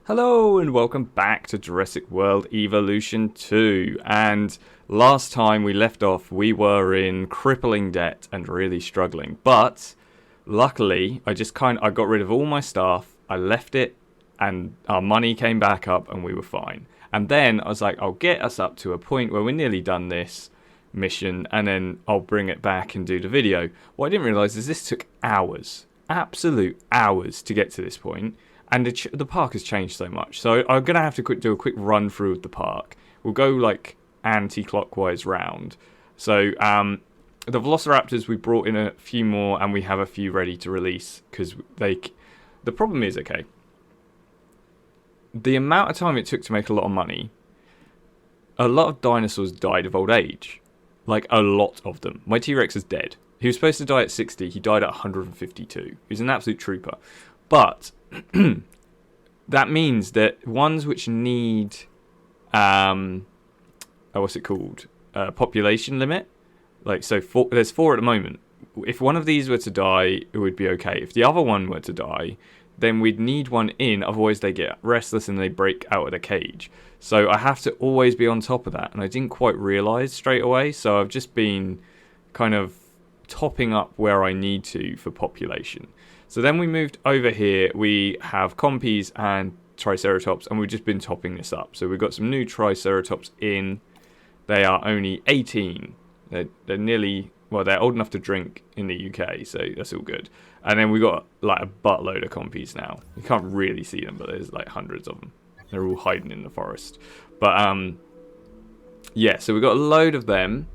Hello and welcome back to Jurassic World Evolution 2. And last time we left off, we were in crippling debt and really struggling. But luckily, I got rid of all my staff. I left it, and our money came back up, and we were fine. And then I was like, I'll get us up to a point where we're nearly done this mission, and then I'll bring it back and do the video. What I didn't realise is this took hours, absolute hours, to get to this point. And the park has changed so much. So I'm going to have to do a quick run through of the park. We'll go like anti-clockwise round. So the Velociraptors, we brought in a few more and we have a few ready to release. Because the problem is, okay, the amount of time it took to make a lot of money, a lot of dinosaurs died of old age. Like a lot of them. My T-Rex is dead. He was supposed to die at 60. He died at 152. He's an absolute trooper. But that means that ones which need what's it called, population limit, like there's four at the moment. If one of these were to die, it would be okay. If the other one were to die, then we'd need one in, otherwise they get restless and they break out of the cage. So I have to always be on top of that, and I didn't quite realise straight away, so I've just been kind of topping up where I need to for population. So then we moved over here. We have Compies and Triceratops, and we've just been topping this up. So we've got some new Triceratops in. They are only 18. They're nearly, well, they're old enough to drink in the UK, so that's all good. And then we've got like a buttload of Compies now. You can't really see them, but there's like hundreds of them. They're all hiding in the forest. But yeah, so we've got a load of them.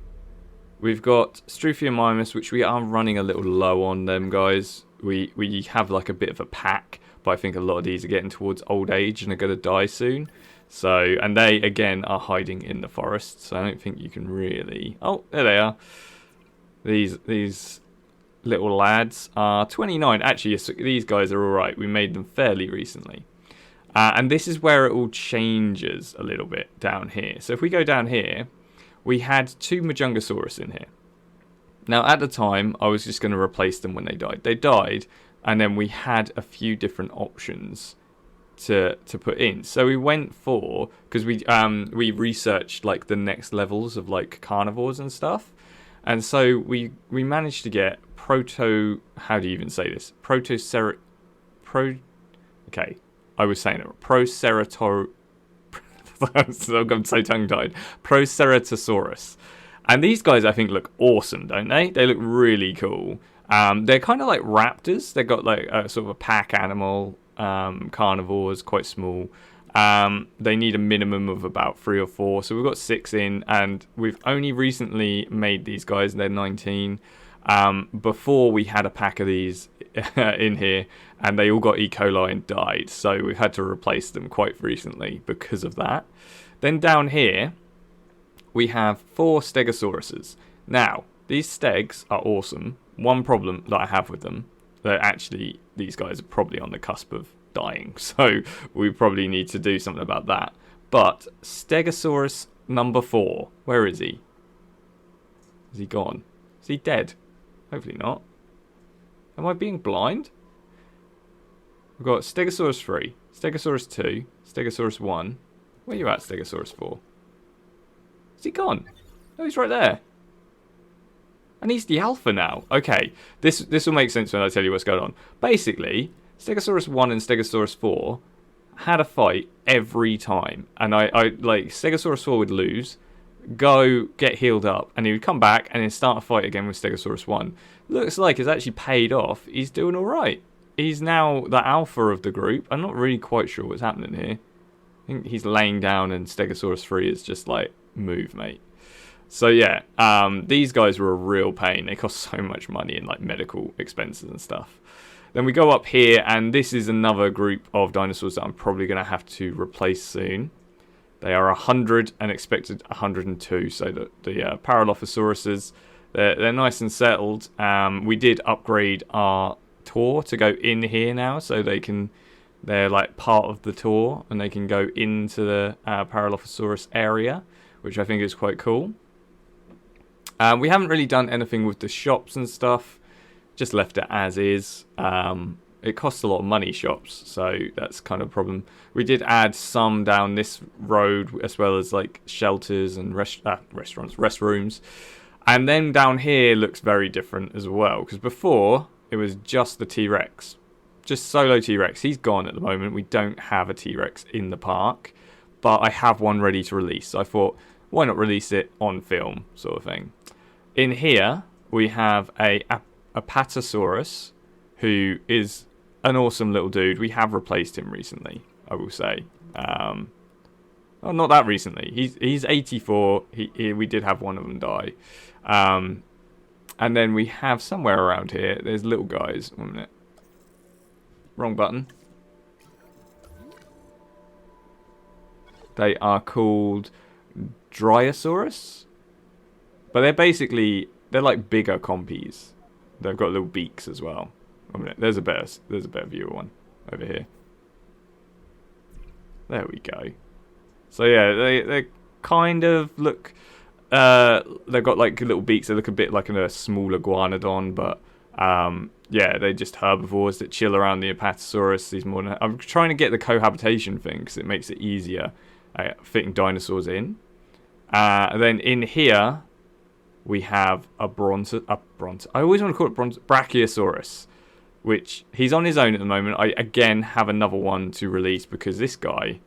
We've got Struthiomimus, which we are running a little low on them, guys. We have like a bit of a pack, but I think a lot of these are getting towards old age and are going to die soon. So, and they again are hiding in the forest, so I don't think you can really. Oh, there they are. These little lads are 29. Actually, yes, these guys are all right. We made them fairly recently, and this is where it all changes a little bit down here. So if we go down here, we had two Majungasaurus in here. Now, at the time, I was just going to replace them when they died. They died, and then we had a few different options to put in. So we went for, because we researched like the next levels of like carnivores and stuff, and so we managed to get how do you even say this? Okay, I was saying it. Procerator. I'm so tongue-tied. Proceratosaurus. And these guys, I think, look awesome, don't they? They look really cool. They're kind of like raptors. They've got like a sort of a pack animal, carnivores, quite small. They need a minimum of about 3 or 4. So we've got 6 in, and we've only recently made these guys. They're 19. Before we had a pack of these in here, and they all got E. coli and died. So we've had to replace them quite recently because of that. Then down here, we have 4 Stegosauruses. Now, these stegs are awesome. One problem that I have with them, that actually these guys are probably on the cusp of dying, so we probably need to do something about that. But Stegosaurus number 4, where is he? Is he gone? Is he dead? Hopefully not. Am I being blind? We've got Stegosaurus 3, Stegosaurus 2, Stegosaurus 1. Where are you at, Stegosaurus 4? Is he gone? No, he's right there. And he's the alpha now. Okay, this will make sense when I tell you what's going on. Basically, Stegosaurus 1 and Stegosaurus 4 had a fight every time. And I like, Stegosaurus 4 would lose, go get healed up, and he would come back and then start a fight again with Stegosaurus 1. Looks like it's actually paid off. He's doing alright. He's now the alpha of the group. I'm not really quite sure what's happening here. I think he's laying down and Stegosaurus 3 is just like, move, mate. So yeah, these guys were a real pain. They cost so much money in like medical expenses and stuff. Then we go up here, and this is another group of dinosaurs that I'm probably going to have to replace soon. They are 100 and expected 102. So the Paralophosauruses, they're nice and settled. We did upgrade our tour to go in here now, so they're like part of the tour, and they can go into the Paralophosaurus area, which I think is quite cool. We haven't really done anything with the shops and stuff. Just left it as is. it costs a lot of money, shops, so that's kind of a problem. We did add some down this road, as well as like shelters and restrooms. And then down here looks very different as well, because before it was just the T-Rex. Just solo T-Rex. He's gone at the moment. We don't have a T-Rex in the park, but I have one ready to release. So I thought, why not release it on film, sort of thing. In here, we have a Apatosaurus, who is an awesome little dude. We have replaced him recently, I will say. Well, not that recently. He's 84. We did have one of them die. And then we have somewhere around here, there's little guys. 1 minute. Wrong button. They are called Dryasaurus. But they're like bigger compies. They've got little beaks as well. 1 minute. There's a better viewer one over here. There we go. So yeah, they kind of look. They've got like little beaks. They look a bit like a small iguanodon, but yeah, they're just herbivores that chill around the Apatosaurus. I'm trying to get the cohabitation thing because it makes it easier fitting dinosaurs in. Then in here we have a bronze. I always want to call it Brachiosaurus, which he's on his own at the moment. I again have another one to release because this guy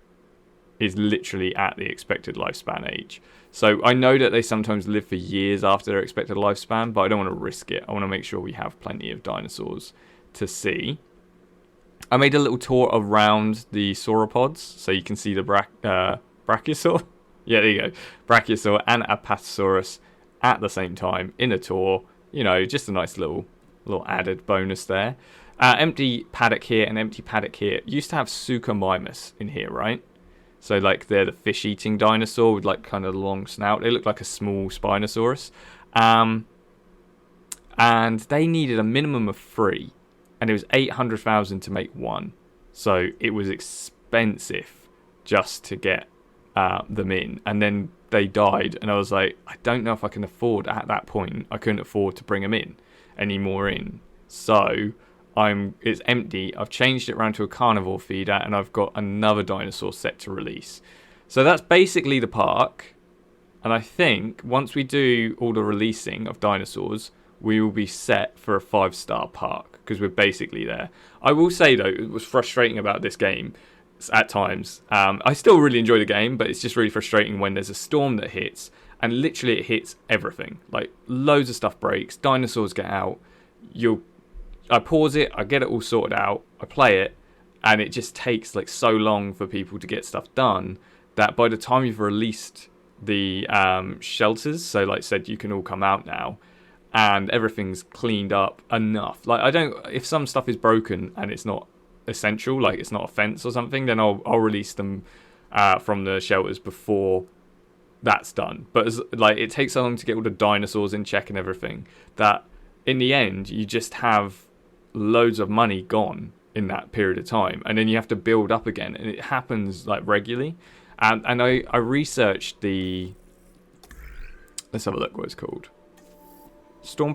is literally at the expected lifespan age. So I know that they sometimes live for years after their expected lifespan, but I don't want to risk it. I want to make sure we have plenty of dinosaurs to see. I made a little tour around the sauropods, so you can see the Brachiosaur. Yeah, there you go. Brachiosaur and Apatosaurus at the same time in a tour. You know, just a nice little added bonus there. Empty paddock here and empty paddock here. Used to have Suchomimus in here, right? So like they're the fish-eating dinosaur with like kind of long snout. They look like a small Spinosaurus. And they needed a minimum of 3. And it was 800,000 to make 1. So it was expensive just to get them in. And then they died. And I was like, I don't know if I can afford at that point. I couldn't afford to bring them in anymore in. So it's empty. I've changed it around to a carnivore feeder, and I've got another dinosaur set to release. So that's basically the park. And I think once we do all the releasing of dinosaurs, we will be set for a 5-star park because we're basically there. I will say though, it was frustrating about this game at times. I still really enjoy the game, but it's just really frustrating when there's a storm that hits and literally it hits everything. Like loads of stuff breaks, dinosaurs get out. I pause it, I get it all sorted out, I play it, and it just takes like so long for people to get stuff done that by the time you've released the shelters, so like I said, you can all come out now, and everything's cleaned up enough. Like if some stuff is broken and it's not essential, like it's not a fence or something, then I'll release them from the shelters before that's done. But it takes so long to get all the dinosaurs in check and everything that in the end you just have loads of money gone in that period of time, and then you have to build up again, and it happens like regularly. And I researched the, let's have a look what it's called, storm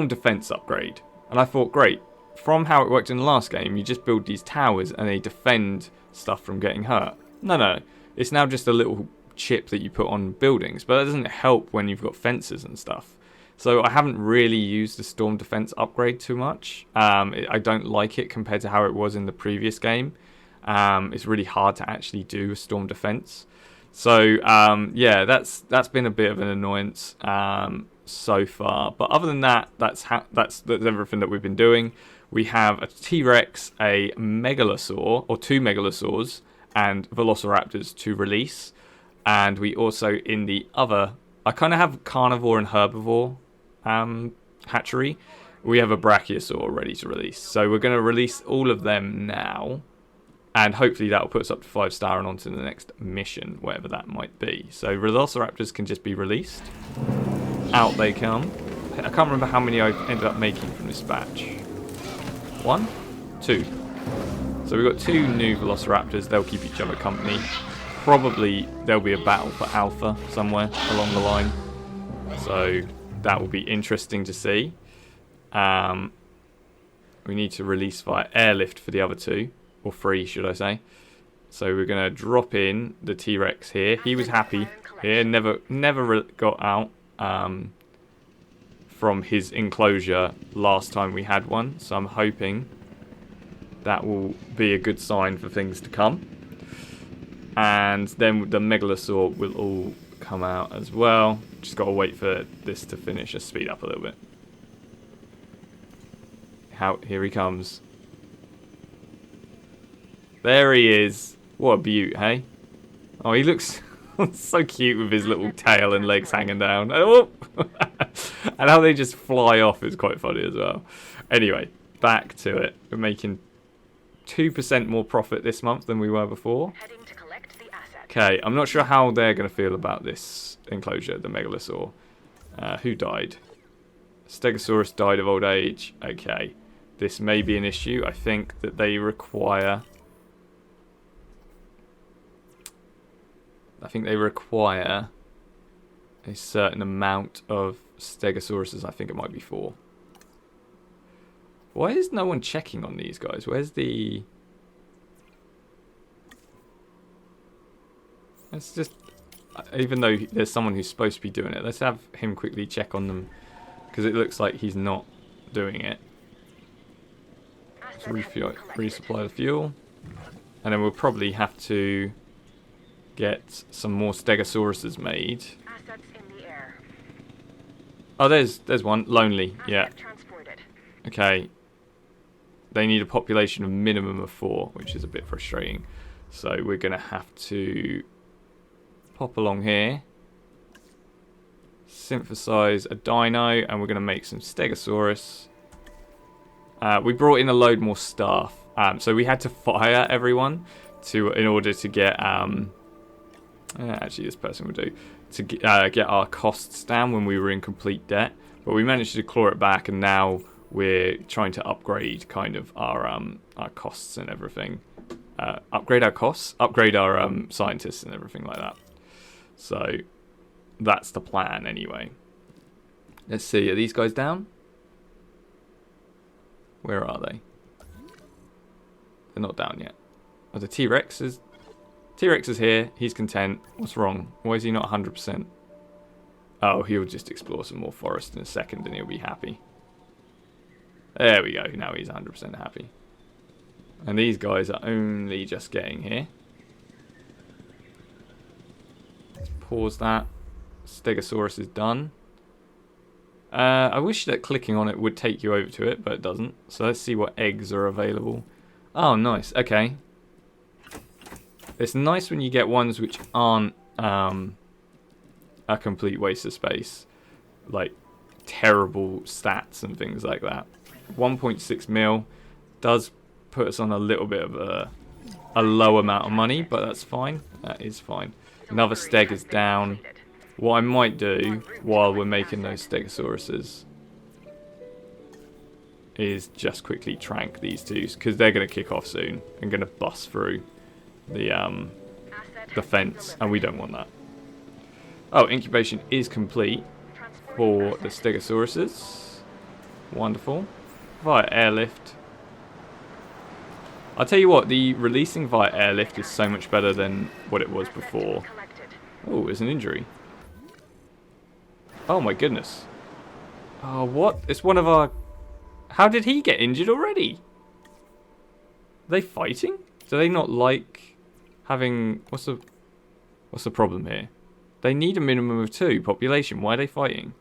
defense upgrade, and I thought, great, from how it worked in the last game, you just build these towers and they defend stuff from getting hurt. No, it's now just a little chip that you put on buildings, but that doesn't help when you've got fences and stuff. So I haven't really used the storm defense upgrade too much. I don't like it compared to how it was in the previous game. It's really hard to actually do a storm defense. So yeah, that's been a bit of an annoyance so far. But other than that, that's everything that we've been doing. We have a T-Rex, a Megalosaur, or 2 Megalosaurs, and Velociraptors to release. And we also, in the other, I kind of have carnivore and herbivore hatchery. We have a Brachiosaur ready to release. So we're going to release all of them now. And hopefully that will put us up to 5-star and on to the next mission, whatever that might be. So Velociraptors can just be released. Out they come. I can't remember how many I ended up making from this batch. 1? 2. So we've got 2 new Velociraptors. They'll keep each other company. Probably there'll be a battle for Alpha somewhere along the line. So that will be interesting to see. we need to release via airlift for the other two, or 3 should I say. So we're going to drop in the T-Rex here. He was happy here, never got out from his enclosure last time we had one. So I'm hoping that will be a good sign for things to come. And then the Megalosaur will all come out as well. Just got to wait for this to finish. Just speed up a little bit. Here he comes. There he is. What a beaut, hey? Oh, he looks so cute with his little tail and legs hanging down. Oh! And how they just fly off is quite funny as well. Anyway, back to it. We're making 2% more profit this month than we were before. Okay, I'm not sure how they're going to feel about this enclosure, the Megalosaur. Who died? Stegosaurus died of old age. Okay, this may be an issue. I think that they require... a certain amount of Stegosauruses. I think it might be 4. Why is no one checking on these guys? Where's the... Let's just... Even though there's someone who's supposed to be doing it, let's have him quickly check on them. Because it looks like he's not doing it. Let's resupply the fuel. And then we'll probably have to get some more Stegosauruses made. Oh, there's one. Lonely, yeah. Okay. They need a population of minimum of 4, which is a bit frustrating. So we're going to have to pop along here. Synthesize a dino, and we're going to make some Stegosaurus. We brought in a load more staff. So we had to fire everyone in order to get... actually, this person will do. To get our costs down when we were in complete debt. But we managed to claw it back, and now we're trying to upgrade kind of our costs and everything. Upgrade our costs? Upgrade our scientists and everything like that. So that's the plan anyway. Let's see, are these guys down? Where are they? They're not down yet. Oh, the T-Rex is here. He's content. What's wrong? Why is he not 100%? Oh, he'll just explore some more forest in a second and he'll be happy. There we go. Now he's 100% happy. And these guys are only just getting here. Let's pause that. Stegosaurus is done. I wish that clicking on it would take you over to it, but it doesn't. So let's see what eggs are available. Oh, nice. Okay. It's nice when you get ones which aren't a complete waste of space. Like terrible stats and things like that. 1.6 mil does put us on a little bit of a low amount of money, but that's fine. That is fine. Another steg is down. What I might do while we're making those Stegosauruses is just quickly trank these two, because they're going to kick off soon and going to bust through the fence, and we don't want that. Oh, incubation is complete for the Stegosauruses. Wonderful. Via airlift. I'll tell you what, the releasing via airlift is so much better than what it was before. Oh, there's an injury. Oh my goodness. Oh, what? It's one of our... How did he get injured already? Are they fighting? Do they not like having... What's the problem here? They need a minimum of 2 population. Why are they fighting?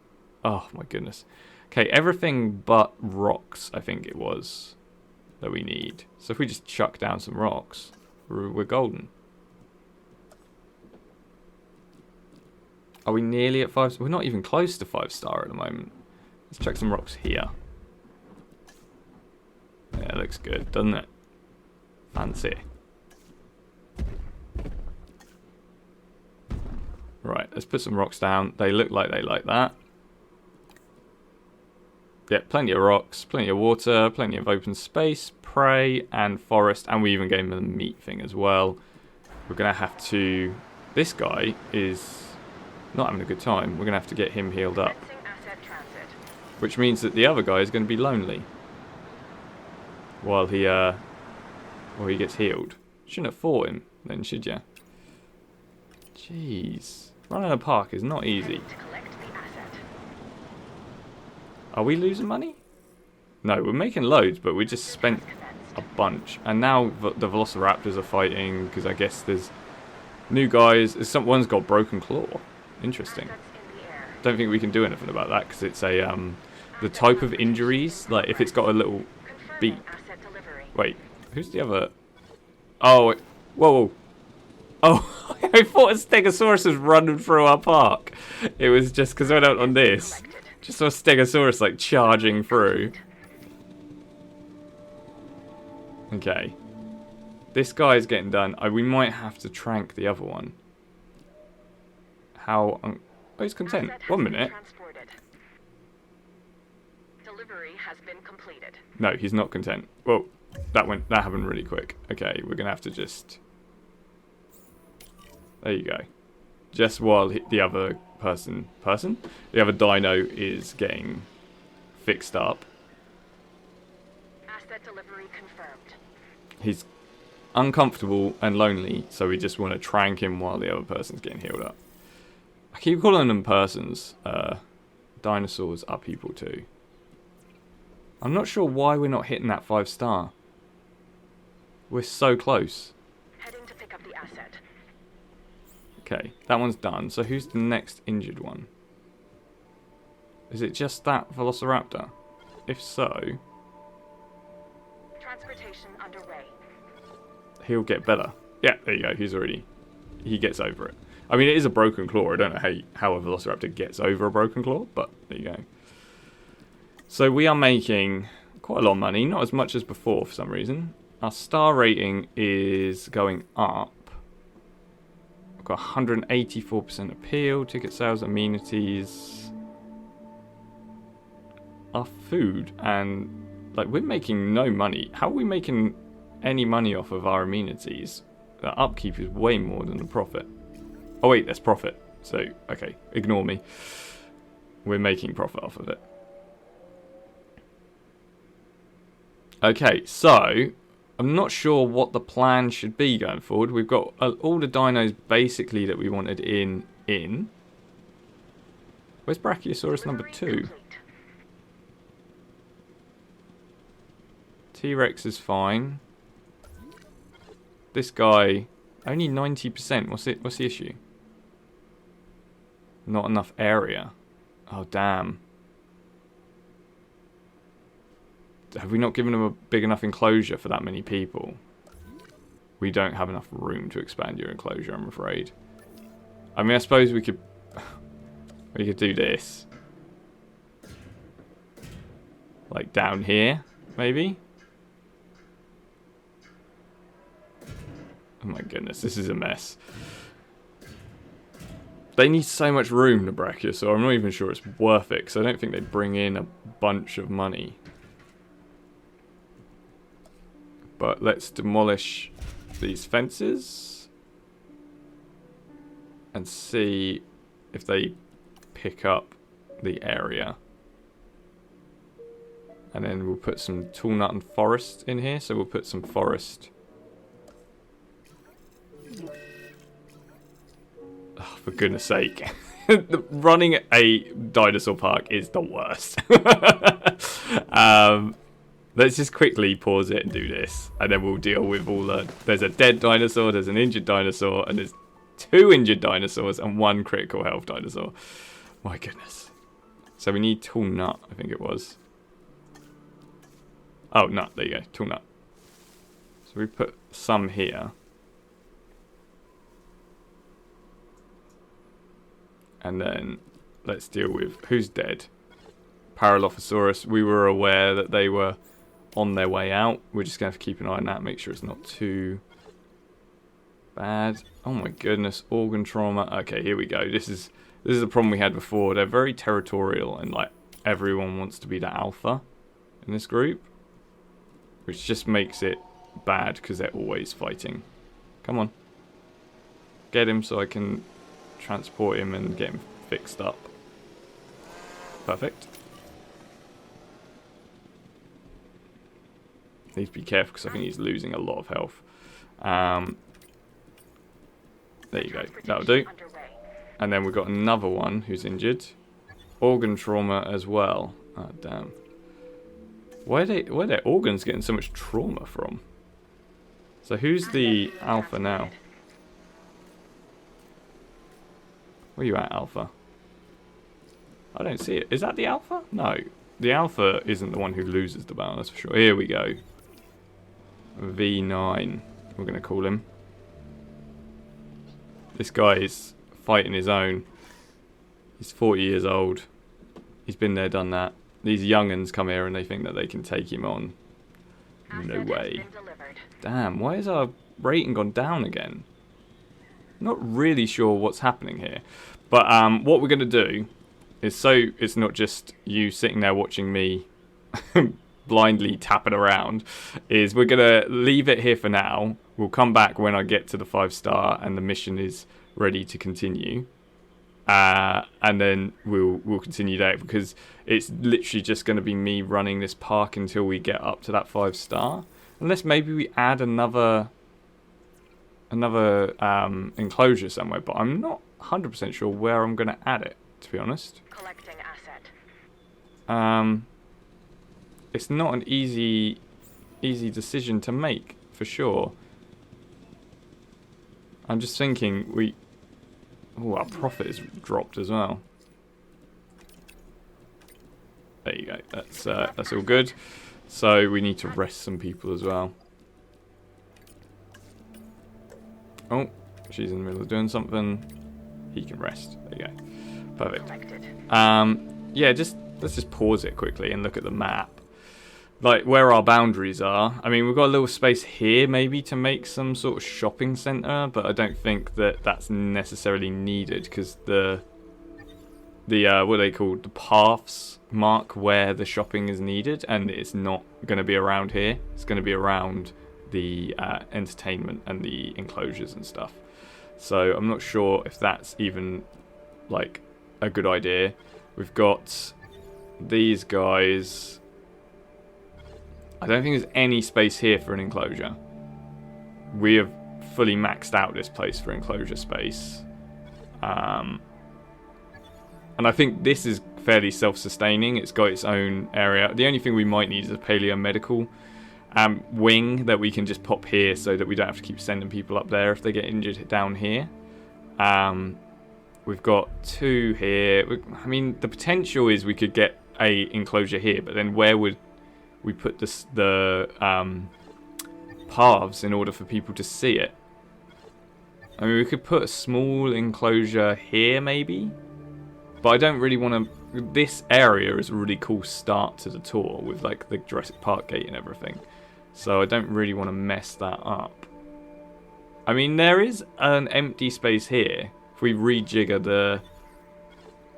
Oh my goodness. Okay, everything but rocks, I think it was, that we need. So if we just chuck down some rocks, we're golden. Are we nearly at 5? We're not even close to 5-star at the moment. Let's chuck some rocks here. Yeah, looks good, doesn't it? Fancy. Right, let's put some rocks down. They look like they like that. Yeah, plenty of rocks, plenty of water, plenty of open space, prey, and forest. And we even gave them the meat thing as well. We're going to have to... This guy is not having a good time. We're going to have to get him healed up. Which means that the other guy is going to be lonely. while he gets healed. Shouldn't have fought him then, should ya? Jeez. Running a park is not easy. Are we losing money? No, we're making loads, but we just spent a bunch. And now the Velociraptors are fighting, because I guess there's new guys. One's got broken claw. Interesting. Don't think we can do anything about that, because it's a the type of injuries, like if it's got a little beep. Wait, who's the other? Oh, whoa. Oh, I thought a Stegosaurus was running through our park. It was just because I went out on this. Just saw a Stegosaurus like charging through. Okay. This guy is getting done. We might have to trank the other one. How? Oh, he's content. 1 minute. Delivery has been completed. No, he's not content. Well, that happened really quick. Okay, we're gonna have to just. There you go. Just while the other the other dino is getting fixed up. Asset delivery confirmed. He's uncomfortable and lonely, so we just want to trank him while the other person's getting healed up. I keep calling them persons. Dinosaurs are people too. I'm not sure why we're not hitting that 5-star. We're so close. Heading to pick up the asset. Okay, that one's done. So who's the next injured one? Is it just that Velociraptor? If so, transportation underway. He'll get better. Yeah, there you go. He gets over it. I mean, it is a broken claw. I don't know how a Velociraptor gets over a broken claw, but there you go. So we are making quite a lot of money. Not as much as before for some reason. Our star rating is going up. We've got 184% appeal, ticket sales, amenities. Our food, and like we're making no money. How are we making any money off of our amenities? The upkeep is way more than the profit. Oh wait, there's profit. So, okay, ignore me. We're making profit off of it. Okay, so I'm not sure what the plan should be going forward. We've got all the dinos basically that we wanted in. Where's Brachiosaurus number 2? T-Rex is fine. This guy, only 90%. What's the issue? Not enough area. Oh, damn. Have we not given him a big enough enclosure for that many people? We don't have enough room to expand your enclosure, I'm afraid. I mean, I suppose we could do this. Like down here, maybe? Oh my goodness, this is a mess. They need so much room, the Brachiosaurus, so I'm not even sure it's worth it, because I don't think they bring in a bunch of money. But let's demolish these fences and see if they pick up the area. And then we'll put some tall nut and forest in here, so we'll put some forest. Oh, for goodness sake. Running a dinosaur park is the worst. Let's just quickly pause it and do this. And then we'll deal with all the... There's a dead dinosaur, there's an injured dinosaur, and there's 2 injured dinosaurs and 1 critical health dinosaur. My goodness. So we need tall nut, I think it was. Oh, nut, there you go, tall nut. So we put some here. And then let's deal with who's dead. Coelophysis. We were aware that they were on their way out. We're just going to have to keep an eye on that, make sure it's not too bad. Oh my goodness, organ trauma. Okay, here we go. This is the problem we had before. They're very territorial and like everyone wants to be the alpha in this group, which just makes it bad because they're always fighting. Come on. Get him so I can transport him and get him fixed up. Perfect. Need to be careful because I think he's losing a lot of health. There you go. That'll do. Underway. And then we've got another one who's injured. Organ trauma as well. Oh, damn. Where are their organs getting so much trauma from? So who's the alpha now? Where you at, alpha? I don't see it. Is that the alpha? No. The alpha isn't the one who loses the battle, that's for sure. Here we go. V9. We're going to call him. This guy is fighting his own. He's 40 years old. He's been there, done that. These young'uns come here and they think that they can take him on. No way. Damn, why has our rating gone down again? Not really sure what's happening here. But what we're going to do is, so it's not just you sitting there watching me blindly tap it around, is we're going to leave it here for now. We'll come back when I get to the 5-star and the mission is ready to continue. And then we'll continue that, because it's literally just going to be me running this park until we get up to that 5-star. Unless maybe we add another enclosure somewhere, but I'm not 100% sure where I'm going to add it, to be honest. Collecting asset. It's not an easy decision to make, for sure. I'm just thinking our profit is dropped as well. There you go. That's all good. So we need to rest some people as well. Oh, she's in the middle of doing something. He can rest. There you go. Perfect. Yeah, let's just pause it quickly and look at the map. Like where our boundaries are. I mean, we've got a little space here maybe to make some sort of shopping centre, but I don't think that that's necessarily needed, because the what are they called? The paths mark where the shopping is needed, and it's not going to be around here. It's going to be around the entertainment and the enclosures and stuff. So I'm not sure if that's even like a good idea. We've got these guys. I don't think there's any space here for an enclosure. We have fully maxed out this place for enclosure space. And I think this is fairly self-sustaining. It's got its own area. The only thing we might need is a paleo-medical wing that we can just pop here, so that we don't have to keep sending people up there if they get injured down here. We've got 2 here. I mean, the potential is we could get a enclosure here, but then where would we put the paths in order for people to see it? I mean, we could put a small enclosure here maybe, but I don't really want to. This area is a really cool start to the tour with like the Jurassic Park gate and everything, so I don't really want to mess that up. I mean, there is an empty space here if we rejigger the.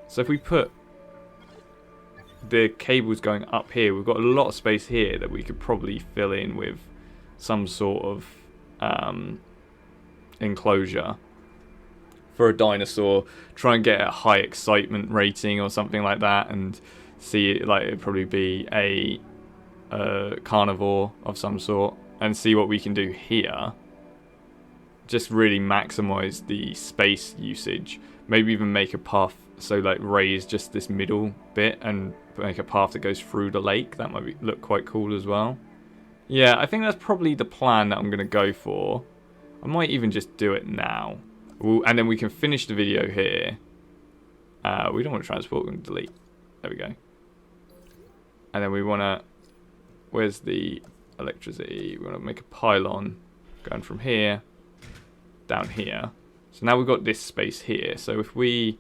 So if we put the cables going up here, we've got a lot of space here that we could probably fill in with some sort of enclosure for a dinosaur. Try and get a high excitement rating or something like that, and see it like it'd probably be a carnivore of some sort, and see what we can do here. Just really maximize the space usage. Maybe even make a path, so like raise just this middle bit and make a path that goes through the lake. That might look quite cool as well. Yeah, I think that's probably the plan that I'm going to go for. I might even just do it now. And then we can finish the video here. We don't want to transport, we're going to delete. There we go. And then we want to... Where's the electricity? We want to make a pylon going from here down here. So now we've got this space here. So if we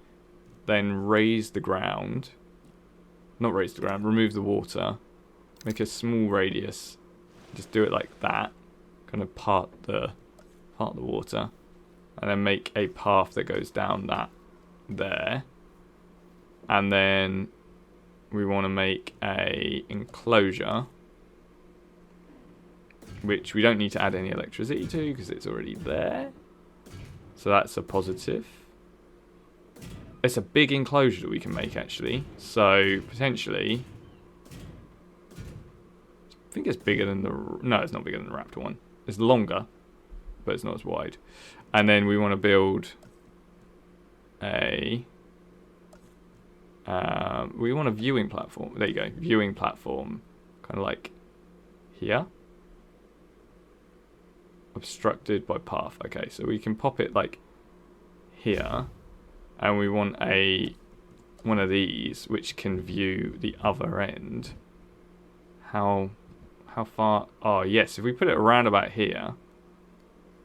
then raise the ground... Not raise the ground, remove the water. Make a small radius. Just do it like that. Kind of part the water. And then make a path that goes down that there. And then we want to make a enclosure, which we don't need to add any electricity to because it's already there. So that's a positive. It's a big enclosure that we can make actually. So potentially think it's bigger than the... No, it's not bigger than the raptor one. It's longer, but it's not as wide. And then we want to build a... we want a viewing platform. There you go. Viewing platform. Kind of like here. Obstructed by path. Okay, so we can pop it like here. And we want one of these which can view the other end. How far? Oh, yes. If we put it around about here,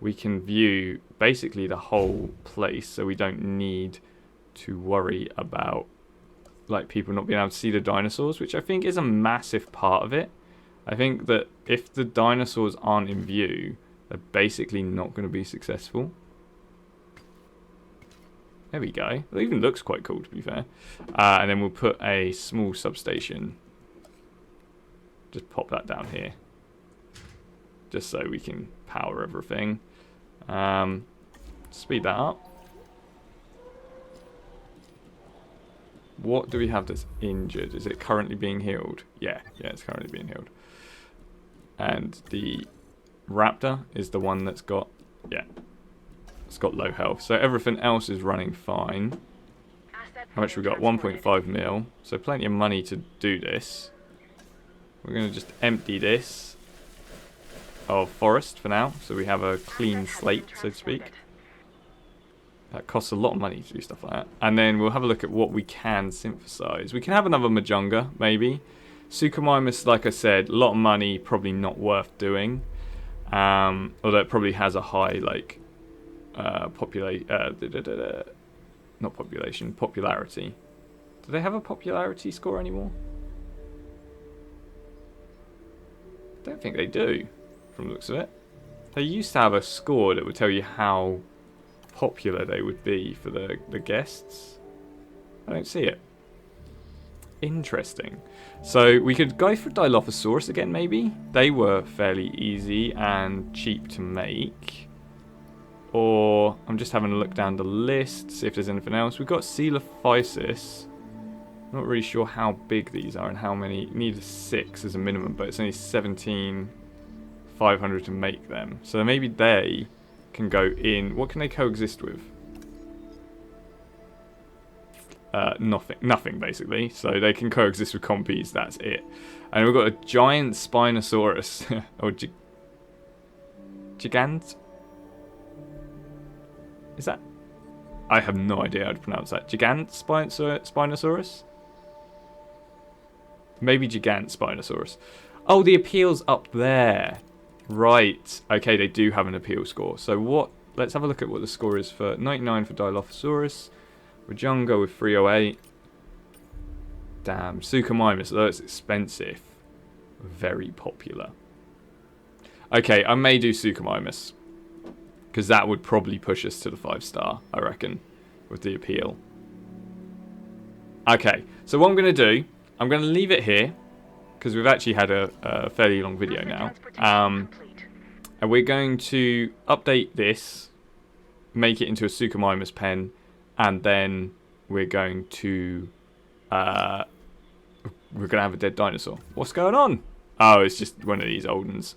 we can view basically the whole place, so we don't need to worry about like people not being able to see the dinosaurs, which I think is a massive part of it. I think that if the dinosaurs aren't in view, they're basically not going to be successful. There we go. It even looks quite cool, to be fair. And then we'll put a small substation. Just pop that down here. Just so we can power everything. Speed that up. What do we have that's injured? Is it currently being healed? Yeah, it's currently being healed. And the raptor is the one that's got... Yeah. It's got low health. So everything else is running fine. How much we got? 1.5 mil. So plenty of money to do this. We're going to just empty this of forest for now. So we have a clean slate, so to speak. That costs a lot of money to do stuff like that. And then we'll have a look at what we can synthesize. We can have another Majunga, maybe. Suchomimus, like I said, a lot of money, probably not worth doing. Although it probably has a high, like... popularity. Do they have a popularity score anymore? I don't think they do, from the looks of it. They used to have a score that would tell you how popular they would be for the guests. I don't see it. Interesting. So we could go for Dilophosaurus again, maybe. They were fairly easy and cheap to make. Or, I'm just having a look down the list, see if there's anything else. We've got Coelophysis. Not really sure how big these are and how many. Need 6 as a minimum, but it's only 17,500 to make them. So maybe they can go in. What can they coexist with? Nothing basically. So they can coexist with compies, that's it. And we've got a giant Spinosaurus. Or Gigant? Is that? I have no idea how to pronounce that. Gigant Spinosaurus? Maybe Gigant Spinosaurus. Oh, the appeal's up there. Right. Okay, they do have an appeal score. So what? Let's have a look at what the score is for 99 for Dilophosaurus. Majunga with 308. Damn. Suchomimus, although it's expensive. Very popular. Okay, I may do Suchomimus. Because that would probably push us to the 5-star, I reckon, with the appeal. Okay, so what I'm going to do, I'm going to leave it here, because we've actually had a fairly long video now. And we're going to update this, make it into a Suchomimus pen, and then we're going to have a dead dinosaur. What's going on? Oh, it's just one of these old ones.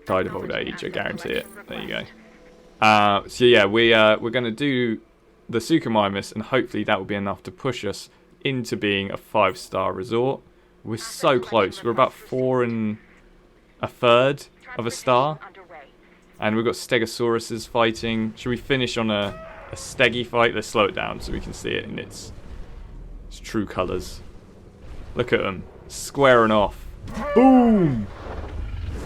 Died of old age, I guarantee it. There you go. So yeah, we're going to do the Suchomimus, and hopefully that will be enough to push us into being a 5-star resort. We're so close. We're about 4 1/3 of a star. And we've got Stegosauruses fighting. Should we finish on a Stegi fight? Let's slow it down so we can see it in its true colours. Look at them. Squaring off. Boom!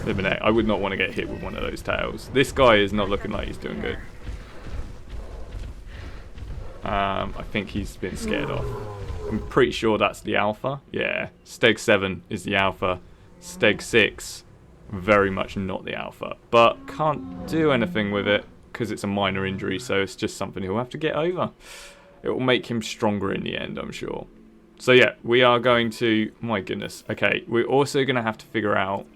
Eliminate. I would not want to get hit with one of those tails. This guy is not looking like he's doing good. I think he's been scared off. I'm pretty sure that's the alpha. Yeah. Steg 7 is the alpha. Steg 6, very much not the alpha. But can't do anything with it because it's a minor injury, so it's just something he'll have to get over. It will make him stronger in the end, I'm sure. So yeah, we are going to... My goodness. Okay, we're also going to have to figure out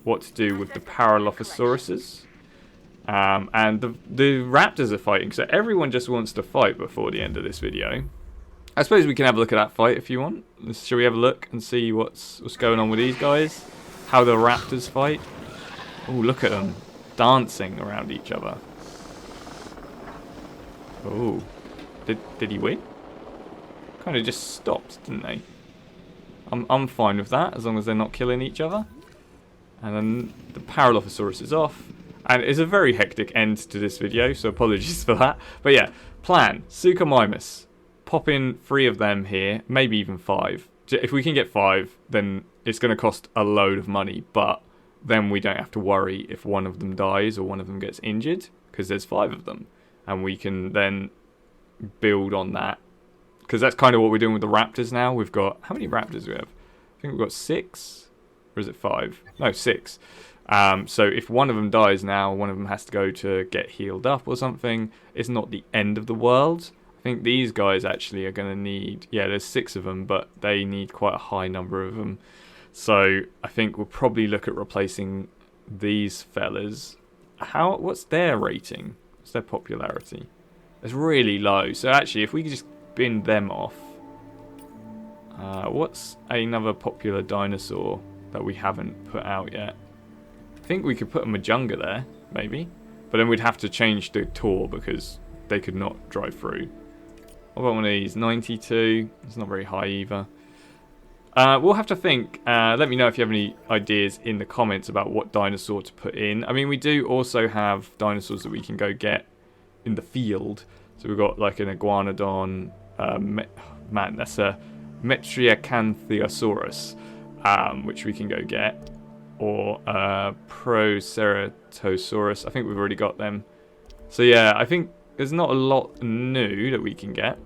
what to do with the Paralophosauruses. And the raptors are fighting, so everyone just wants to fight before the end of this video. I suppose we can have a look at that fight if you want. Shall we have a look and see what's going on with these guys? how the raptors fight. Oh, look at them dancing around each other. Oh, did he win? Kind of just stopped, didn't they? I'm fine with that, as long as they're not killing each other. And then the Coelophysis is off. And it's a very hectic end to this video, so apologies for that. But yeah, plan. Suchomimus. Pop in 3 of them here, maybe even 5. If we can get 5, then it's going to cost a load of money. But then we don't have to worry if one of them dies or one of them gets injured, because there's 5 of them. And we can then build on that. Because that's kind of what we're doing with the raptors now. We've got... How many raptors do we have? I think we've got 6. Or is it 5? No, 6. So if one of them dies now, one of them has to go to get healed up or something. It's not the end of the world. I think these guys actually are going to need... Yeah, there's 6 of them, but they need quite a high number of them. So I think we'll probably look at replacing these fellas. What's their rating? What's their popularity? It's really low. So actually, if we could just bin them off. What's another popular dinosaur that we haven't put out yet? I think we could put a Majunga there, maybe. But then we'd have to change the tour because they could not drive through. What about one of these? 92. It's not very high either. We'll have to think. Let me know if you have any ideas in the comments about what dinosaur to put in. I mean, we do also have dinosaurs that we can go get in the field. So we've got like an iguanodon. Man, that's a Metriacanthosaurus, which we can go get. Or Proceratosaurus. I think we've already got them. So yeah, I think there's not a lot new that we can get.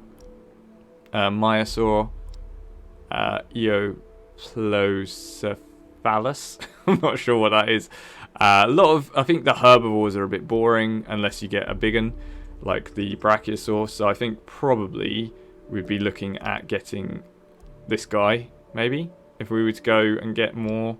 Myosaur. Eoplocephalus. I'm not sure what that is. A lot of... I think the herbivores are a bit boring unless you get a big one, like the Brachiosaurus. So I think probably we'd be looking at getting this guy, maybe, if we were to go and get more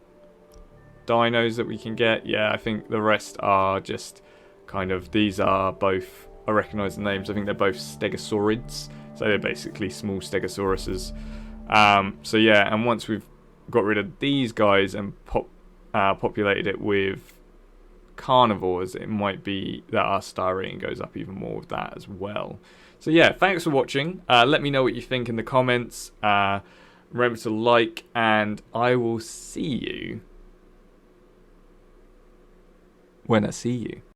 dinos that we can get. Yeah, I think the rest are just kind of... These are both... I recognise the names. I think they're both Stegosaurids. So they're basically small Stegosauruses. So yeah, and once we've got rid of these guys and populated it with carnivores, it might be that our star rating goes up even more with that as well. So yeah, thanks for watching. Let me know what you think in the comments. Remember to like, and I will see you when I see you.